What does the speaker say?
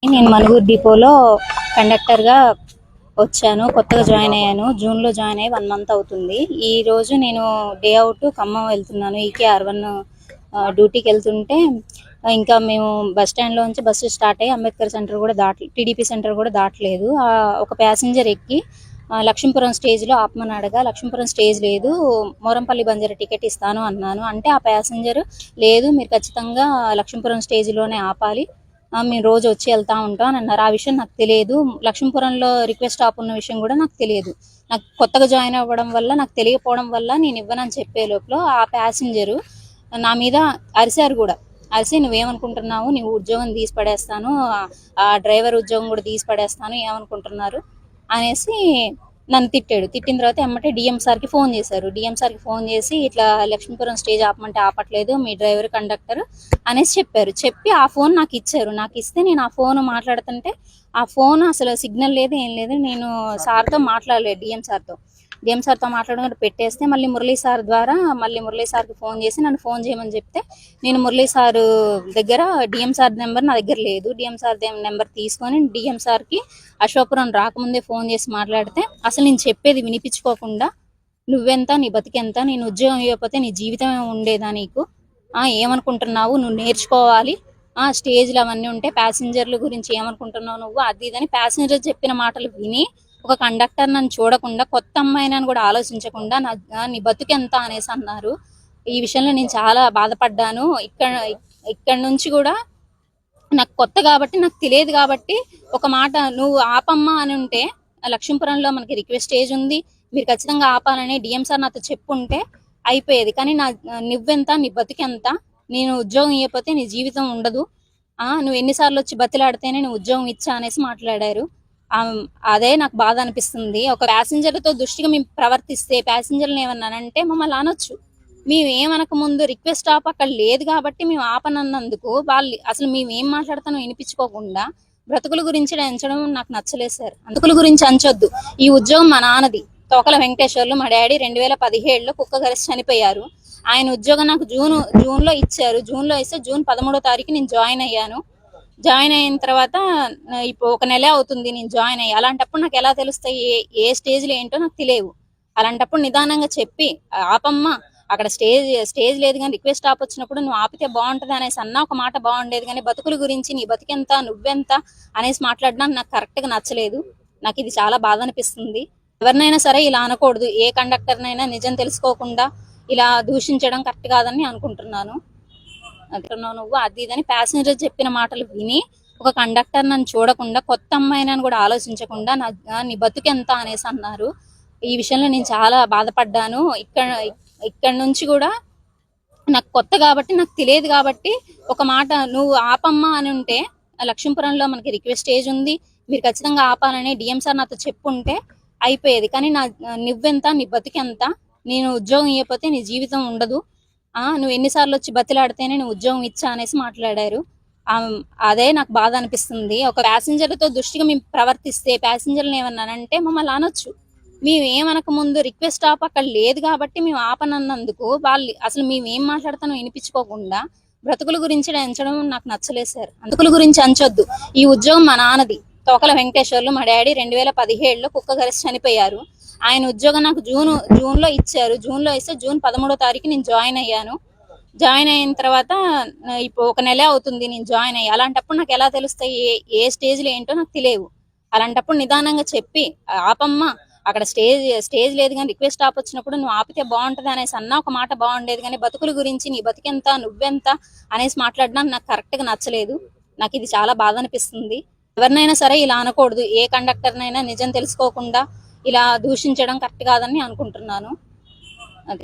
నేను మనుగురు డిపోలో కండక్టర్గా వచ్చాను. కొత్తగా జాయిన్ అయ్యాను. జూన్లో జాయిన్ అయ్యి 1 మంత్ అవుతుంది. ఈ రోజు నేను డే అవుట్ ఖమ్మం వెళ్తున్నాను. EK-R1 డ్యూటీకి వెళ్తుంటే ఇంకా మేము బస్ స్టాండ్లోంచి బస్సు స్టార్ట్ అయ్యి అంబేద్కర్ సెంటర్ కూడా టీడీపీ సెంటర్ కూడా దాటలేదు. ఒక ప్యాసింజర్ ఎక్కి లక్ష్మీపురం స్టేజ్లో ఆపమని అడగా, లక్ష్మీపురం స్టేజ్ లేదు, మోరంపల్లి బంజారా టికెట్ ఇస్తాను అన్నాను. అంటే ఆ ప్యాసింజర్ లేదు, మీరు ఖచ్చితంగా లక్ష్మీపురం స్టేజ్లోనే ఆపాలి, మేము రోజు వచ్చి వెళ్తా ఉంటాం అని అన్నారు. ఆ విషయం నాకు తెలియదు. లక్ష్మీపురంలో రిక్వెస్ట్ స్టాప్ ఉన్న విషయం కూడా నాకు తెలియదు. నాకు కొత్తగా జాయిన్ అవ్వడం వల్ల, నాకు తెలియకపోవడం వల్ల నేను ఇవ్వనని చెప్పే లోపల ఆ ప్యాసింజరు నా మీద అరిశారు కూడా. అరిసి, నువ్వేమనుకుంటున్నావు, నీ ఉద్యోగం తీసి పడేస్తాను, ఆ డ్రైవర్ ఉద్యోగం కూడా తీసి పడేస్తాను, ఏమనుకుంటున్నారు అనేసి నన్ను తిట్టాడు. తిట్టిన తర్వాత ఎమ్మటే డిఎం సార్కి ఫోన్ చేశారు. డిఎం సార్కి ఫోన్ చేసి ఇట్లా లక్ష్మీపురం స్టేజ్ ఆపమంటే ఆపట్లేదు మీ డ్రైవర్ కండక్టర్ అనేసి చెప్పారు. చెప్పి ఆ ఫోన్ నాకు ఇచ్చారు. నాకు ఇస్తే నేను ఆ ఫోన్ మాట్లాడుతుంటే ఆ ఫోన్ అసలు సిగ్నల్ లేదు, ఏం లేదు. నేను సార్తో మాట్లాడలేదు, డిఎం సార్తో మాట్లాడకుండా పెట్టేస్తే మళ్ళీ మురళీ సార్ ద్వారా మళ్ళీ మురళీ సార్కి ఫోన్ చేసి నన్ను ఫోన్ చేయమని చెప్తే నేను మురళీ సార్ దగ్గర డిఎం సార్ నెంబర్ నా దగ్గర లేదు. డిఎం సార్ నెంబర్ తీసుకొని డిఎం సార్కి అశోకపురం రాకముందే ఫోన్ చేసి మాట్లాడితే అసలు నేను చెప్పేది వినిపించుకోకుండా, నువ్వెంత, నీ బతికెంత, నేను ఉద్యోగం ఇవ్వకపోతే నీ జీవితమే ఉండేదా నీకు, ఏమనుకుంటున్నావు, నువ్వు నేర్చుకోవాలి, స్టేజ్లు అవన్నీ ఉంటే ప్యాసింజర్ల గురించి ఏమనుకుంటున్నావు నువ్వు, అది ఇదని ప్యాసింజర్ చెప్పిన మాటలు విని ఒక కండక్టర్ నన్ను చూడకుండా, కొత్త అమ్మాయినని కూడా ఆలోచించకుండా నీ బతుకెంత అనేసి అన్నారు. ఈ విషయంలో నేను చాలా బాధపడ్డాను. ఇక్కడ నుంచి కూడా నాకు కొత్త కాబట్టి, నాకు తెలియదు కాబట్టి ఒక మాట, నువ్వు ఆపమ్మా అని ఉంటే లక్ష్మీపురంలో మనకి రిక్వెస్ట్ స్టేజ్ ఉంది, మీరు ఖచ్చితంగా ఆపాలని డిఎం సార్ నాతో చెప్పుంటే అయిపోయేది. కానీ నువ్వెంత, నీ బతికెంత, నేను ఉద్యోగం ఇవ్వకపోతే నీ జీవితం ఉండదు, నువ్వు ఎన్నిసార్లు వచ్చి బతిలాడితేనే నువ్వు ఉద్యోగం ఇచ్చా అనేసి మాట్లాడారు. అదే నాకు బాధ అనిపిస్తుంది. ఒక ప్యాసింజర్లతో దృష్టిగా మేము ప్రవర్తిస్తే, ప్యాసింజర్లు ఏమన్నానంటే మమ్మల్ని అనొచ్చు, మేము ఏమనక ముందు రిక్వెస్ట్ స్టాప్ అక్కడ లేదు కాబట్టి మేము ఆపనన్నందుకు వాళ్ళు అసలు మేము ఏం మాట్లాడతానో వినిపించుకోకుండా బ్రతుకుల గురించి ఎంచడం నాకు నచ్చలేదు సార్. బ్రతుకుల గురించి అంచొద్దు. ఈ ఉద్యోగం మా నాన్నది, తోకల వెంకటేశ్వర్లు. మా డాడీ 2017లో కుక్క కరిసి చనిపోయారు. ఆయన ఉద్యోగం నాకు జూన్లో ఇచ్చారు. జూన్లో ఇస్తే జూన్ 13వ తారీఖు నేను జాయిన్ అయ్యాను. జాయిన్ అయిన తర్వాత ఇప్పుడు 1 నెల అవుతుంది నేను జాయిన్ అయ్యి. అలాంటప్పుడు నాకు ఎలా తెలుస్తాయి ఏ స్టేజ్లో ఏంటో నాకు తెలియవు. అలాంటప్పుడు నిదానంగా చెప్పి, ఆపమ్మా అక్కడ స్టేజ్ లేదు కానీ రిక్వెస్ట్ స్టాప్ వచ్చినప్పుడు నువ్వు ఆపితే బాగుంటది అనేసి అన్నా ఒక మాట బాగుండేది. కానీ బతుకుల గురించి, నీ బతికెంత, నువ్వెంత అనేసి మాట్లాడడం నాకు కరెక్ట్గా నచ్చలేదు. నాకు ఇది చాలా బాధ అనిపిస్తుంది. ఎవరినైనా సరే ఇలా అనకూడదు. ఏ కండక్టర్నైనా నిజం తెలుసుకోకుండా ఇలా దూషించడం కరెక్ట్ కాదని అనుకుంటున్నాను. నువ్వు అది ఇదని ప్యాసింజర్ చెప్పిన మాటలు విని ఒక కండక్టర్ నన్ను చూడకుండా, కొత్త అమ్మాయినని కూడా ఆలోచించకుండా నీ బతుకెంత అనేసి అన్నారు. ఈ విషయంలో నేను చాలా బాధపడ్డాను. ఇక్కడ నుంచి కూడా నాకు కొత్త కాబట్టి, నాకు తెలియదు కాబట్టి ఒక మాట, నువ్వు ఆపమ్మా అని ఉంటే లక్ష్మీపురంలో మనకి రిక్వెస్ట్ స్టేజ్ ఉంది, మీరు ఖచ్చితంగా ఆపాలని డిఎం సార్ నాతో చెప్పుంటే అయిపోయేది. కానీ నువ్వెంత, నీ బతికెంత, నేను ఉద్యోగం ఇవ్వకపోతే నీ జీవితం ఉండదు, నువ్వు ఎన్నిసార్లు వచ్చి బతిలాడితేనే నువ్వు ఉద్యోగం ఇచ్చా అనేసి మాట్లాడారు. అదే నాకు బాధ అనిపిస్తుంది. ఒక ప్యాసింజర్లతో దృష్టిగా మేము ప్రవర్తిస్తే, ప్యాసింజర్లు ఏమన్నానంటే మమ్మల్ని అనొచ్చు, మేము ఏమనక ముందు రిక్వెస్ట్ స్టాప్ అక్కడ లేదు కాబట్టి మేము ఆపనన్నందుకు వాళ్ళు అసలు మేము ఏం మాట్లాడతానో వినిపించుకోకుండా బ్రతుకుల గురించి ఎంచడం నాకు నచ్చలేదు సార్. బ్రతుకుల గురించి అంచొద్దు. ఈ ఉద్యోగం మా నాన్నది, తోకల వెంకటేశ్వర్లు. మా డాడీ 2017లో కుక్క కరిసి చనిపోయారు. ఆయన ఉద్యోగం నాకు జూన్లో ఇచ్చారు. జూన్లో ఇస్తే జూన్ 13వ తారీఖు నేను జాయిన్ అయ్యాను. జాయిన్ అయిన తర్వాత ఇప్పుడు 1 నెల అవుతుంది నేను జాయిన్ అయ్యి. అలాంటప్పుడు నాకు ఎలా తెలుస్తాయి ఏ స్టేజ్లో ఏంటో నాకు తెలియవు. అలాంటప్పుడు నిదానంగా చెప్పి, ఆపమ్మా అక్కడ స్టేజ్ లేదు కానీ రిక్వెస్ట్ స్టాప్ వచ్చినప్పుడు నువ్వు ఆపితే బాగుంటది అనేసి అన్నా ఒక మాట బాగుండేది. కానీ బతుకుల గురించి, నీ బతికెంత, నువ్వెంత అనేసి మాట్లాడడం నాకు కరెక్ట్గా నచ్చలేదు. నాకు ఇది చాలా బాధ అనిపిస్తుంది. ఎవరినైనా సరే ఇలా అనకూడదు. ఏ కండక్టర్నైనా నిజం తెలుసుకోకుండా ఇలా దూషించడం కరెక్ట్ కాదని అనుకుంటున్నాను.